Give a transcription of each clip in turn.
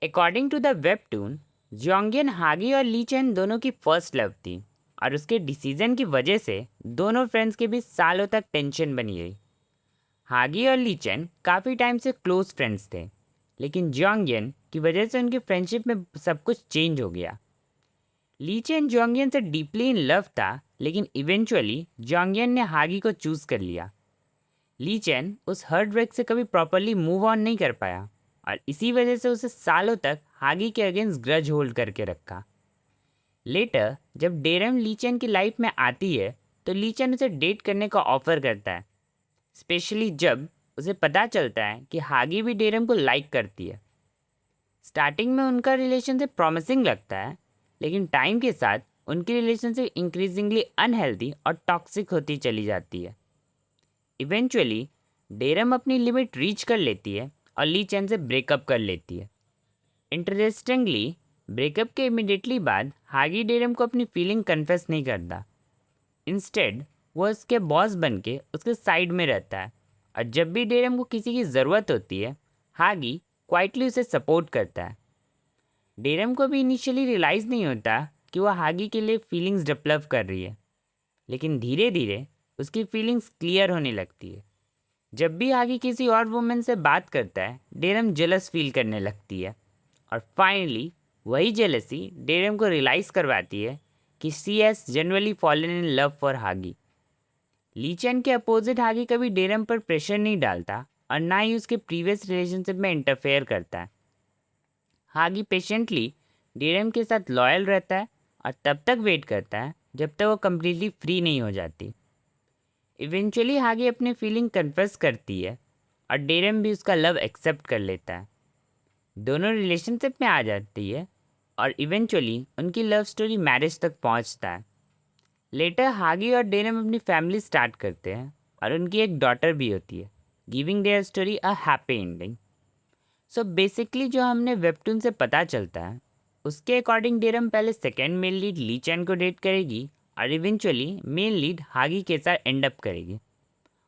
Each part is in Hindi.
अकॉर्डिंग टू द वेबटून, जोंगियन हागी और ली चेन दोनों की फर्स्ट लव थी और उसके डिसीजन की वजह से दोनों फ्रेंड्स के बीच सालों तक टेंशन बनी रही। हागी और ली चेन काफ़ी टाइम से क्लोज फ्रेंड्स थे, लेकिन जोंगियन की वजह से उनकी फ्रेंडशिप में सब कुछ चेंज हो गया। ली चेन जोंगियन से डीपली इन लव था, लेकिन इवेंचुअली जोंगियन ने हागी को चूज़ कर लिया। ली चेन उस हर्ट ब्रेक से कभी प्रॉपरली मूव ऑन नहीं कर पाया और इसी वजह से उसे सालों तक हागी के अगेंस्ट ग्रज होल्ड करके रखा। लेटर जब डेरम ली चेन की लाइफ में आती है तो ली चेन उसे डेट करने का ऑफर करता है, स्पेशली जब उसे पता चलता है कि हागी भी डेरम को लाइक करती है। स्टार्टिंग में उनका रिलेशनशिप प्रॉमिसिंग लगता है, लेकिन टाइम के साथ उनकी रिलेशनशिप इंक्रीजिंगली अनहेल्दी और टॉक्सिक होती चली जाती है। इवेंचुअली डेरम अपनी लिमिट रीच कर लेती है और ली चेन से ब्रेकअप कर लेती है। इंटरेस्टिंगली, ब्रेकअप के इमिडिएटली बाद हागी डेरम को अपनी फीलिंग कन्फेस नहीं करता। इंस्टेड वो उसके बॉस बन के उसके साइड में रहता है और जब भी डेरम को किसी की ज़रूरत होती है, हागी क्वाइटली उसे सपोर्ट करता है। डेरम को भी इनिशियली रियलाइज़ नहीं होता कि वह हागी के लिए फीलिंग्स डेवलप कर रही है, लेकिन धीरे धीरे उसकी फीलिंग्स क्लियर होने लगती है। जब भी हागी किसी और वुमेन से बात करता है, डेरम जेलस फील करने लगती है और फाइनली वही जेलसी डेरम को रियलाइज़ करवाती है कि she is generally fallen in love for हागी। लीचेन के अपोजिट हागी कभी डेरम पर प्रेशर नहीं डालता और ना ही उसके प्रीवियस रिलेशनशिप में इंटरफेयर करता है। हागी पेशेंटली डेरम के साथ लॉयल रहता है और तब तक वेट करता है जब तक वो कम्प्लीटली फ्री नहीं हो जाती। इवेंचुअली हागी अपनी फीलिंग कन्फेस करती है और डेरम भी उसका लव एक्सेप्ट कर लेता है। दोनों रिलेशनशिप में आ जाती है और इवेंचुअली उनकी लव स्टोरी मैरिज तक पहुंचता है। लेटर हागी और डेरम अपनी फैमिली स्टार्ट करते हैं और उनकी एक डॉटर भी होती है, giving their story a happy ending. So basically जो हमने वेबटून से पता चलता है, उसके अकॉर्डिंग डेरम पहले सेकेंड मेल लीड ली चैन को डेट करेगी और इवेंचुअली मेल लीड हागी के साथ एंड अप करेगी।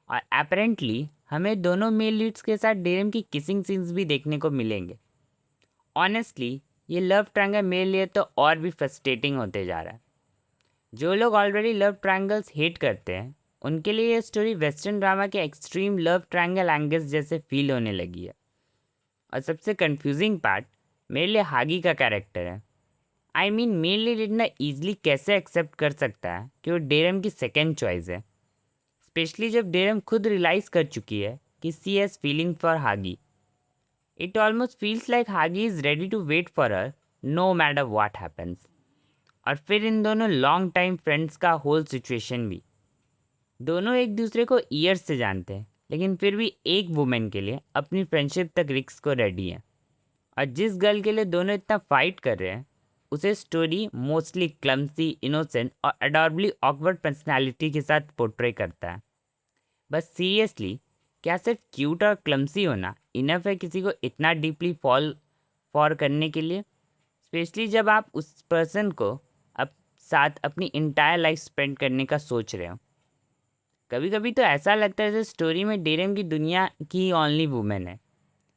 और अपेरेंटली हमें दोनों मेल लीड्स के साथ डेरम की किसिंग सीन्स भी देखने को मिलेंगे। ऑनेस्टली ये लव ट्रायंगल मेरे लिए तो और भी फ्रस्ट्रेटिंग होते जा रहा है। जो लोग ऑलरेडी लव ट्रायंगल्स हेट करते हैं, उनके लिए ये स्टोरी वेस्टर्न ड्रामा के एक्सट्रीम लव ट्रायंगल एंगल्स जैसे फील होने लगी है। और सबसे कंफ्यूजिंग पार्ट मेरे लिए हागी का कैरेक्टर है। आई मीन मेरे लिए इतना ईजिली कैसे एक्सेप्ट कर सकता है कि वो डेरम की सेकेंड चॉइस है, स्पेशली जब डेरम खुद रियलाइज़ कर चुकी है कि she has feeling for Hachi. It almost feels like Hachi is ready to wait for her no matter what happens. और फिर इन दोनों लॉन्ग टाइम फ्रेंड्स का होल सिचुएशन भी। दोनों एक दूसरे को ईयर्स से जानते हैं, लेकिन फिर भी एक वुमेन के लिए अपनी फ्रेंडशिप तक रिस्क को रेडी हैं। और जिस गर्ल के लिए दोनों इतना फाइट कर रहे हैं, उसे स्टोरी मोस्टली क्लम्सी, इनोसेंट और अडॉर्बली ऑकवर्ड पर्सनैलिटी के साथ पोर्ट्रे करता है। बस सीरियसली, क्या सिर्फ क्यूट और क्लम्सी होना इनफ है किसी को इतना डीपली फॉल फॉर करने के लिए, स्पेशली जब आप उस पर्सन को अब साथ अपनी इंटायर लाइफ स्पेंड करने का सोच रहे हो। कभी कभी तो ऐसा लगता है जैसे स्टोरी में डेरम की दुनिया की ओनली वुमेन है।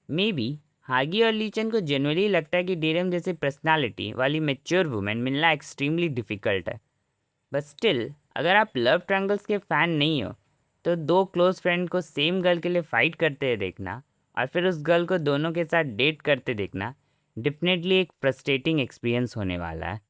मे बी हागी और लीचन को जनरली लगता है कि डेरम जैसी पर्सनालिटी वाली मेच्योर वुमेन मिलना एक्सट्रीमली डिफ़िकल्ट है। बट स्टिल, अगर आप लव ट्रायंगल्स के फ़ैन नहीं हो, तो दो क्लोज फ्रेंड को सेम गर्ल के लिए फ़ाइट करते हुए देखना और फिर उस गर्ल को दोनों के साथ डेट करते देखना डेफिनेटली एक फ्रस्ट्रेटिंग एक्सपीरियंस होने वाला है।